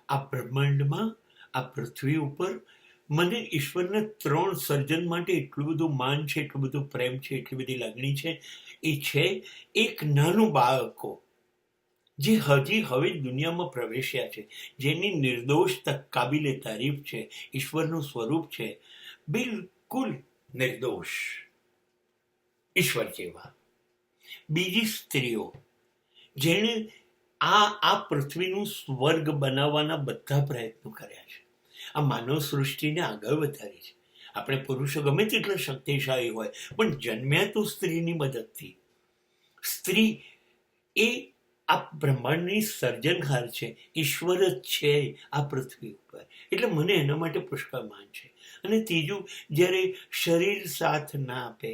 આ બ્રહ્માંડમાં, આ પૃથ્વી ઉપર મને ઈશ્વરના 3 સર્જન માટે એટલું બધું માન છે, એટલું બધું પ્રેમ છે, એટલી બધી લાગણી છે. એ છે એક નાનું બાળકો જે હજી હવે દુનિયામાં પ્રવેશ્યા છે, જેની નિર્દોષ કાબિલે તારીફ છે, ઈશ્વરનું સ્વરૂપ છે, બિલકુલ નિર્દોષ, ઈશ્વર જેવા. બીજી સ્ત્રીઓ જેણે આ પૃથ્વીનું સ્વર્ગ બનાવવાના બધા પ્રયત્નો કર્યા છે, આ માનવ સૃષ્ટિને આગળ વધારી છે. આપણે પુરુષો ગમે તેટલા શક્તિશાળી હોય, પણ જન્મ્યા તો સ્ત્રીની મદદથી. સ્ત્રી એ આ બ્રહ્માંડની સર્જનહાર છે, ઈશ્વર જ છે આ પૃથ્વી ઉપર. એટલે મને એના માટે પુષ્કળ માન છે. અને ત્રીજું, જ્યારે શરીર સાથ ના આપે,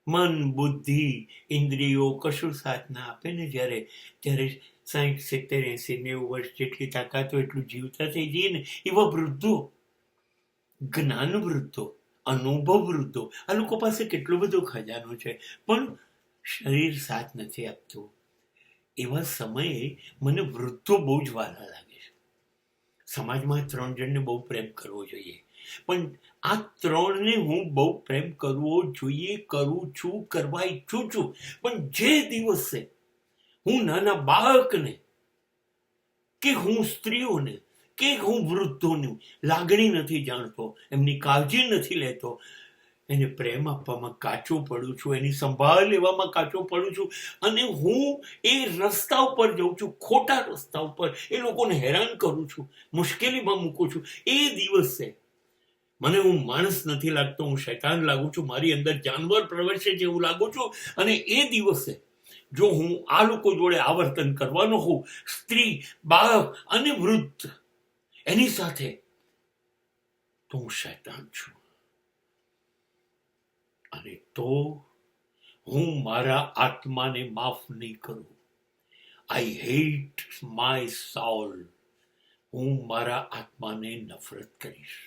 મન, બુદ્ધિ, ઇન્દ્રિયો કશું સાથ ના આપે ને જ્યારે, ત્યારે 60, 70, 80, 90 વર્ષ જેટલી તાકાત હોય એટલું જીવતા થઈ જઈએ ને, એવા વૃદ્ધો, જ્ઞાન વૃદ્ધો, અનુભવ વૃદ્ધો, આ લોકો પાસે કેટલો બધો ખજાનો છે, પણ શરીર સાથ નથી આપતું. એવા સમયે મને વૃદ્ધો બહુ જ વાલા લાગે છે. સમાજમાં 3 જણને બહુ પ્રેમ કરવો જોઈએ, પણ આ 3ને હું બહુ પ્રેમ કરવો જોઈએ, કરું છું, કરવા ઈચ્છું છું. પણ જે દિવસે હું નાના બાળકને, કે હું સ્ત્રીઓને, કે હું વૃદ્ધોની લાગણી નથી જાણતો, એમની કાળજી નથી લેતો, એને પ્રેમ આપવામાં કાચો પડું છું, એની સંભાળ લેવામાં કાચો પડું છું, અને હું એ રસ્તા ઉપર જઉં છું, ખોટા રસ્તા ઉપર એ લોકોને હેરાન કરું છું, મુશ્કેલીમાં મૂકું છું. એ દિવસે મને હું માણસ નથી લાગતો, હું શૈતાન લાગુ છું, મારી અંદર જાનવર પ્રવેશે જેવું લાગુ છું. અને એ દિવસે જો હું આ લોકો જોડે આવર્તન કરવાનો હોઉં, સ્ત્રી, બાળક અને વૃદ્ધ એની સાથે, તો હું શૈતાન છું. અને તો હું મારા આત્માને માફ નહીં કરું. આઈ હેટ માય સોલ. હું મારા આત્માને નફરત કરીશ.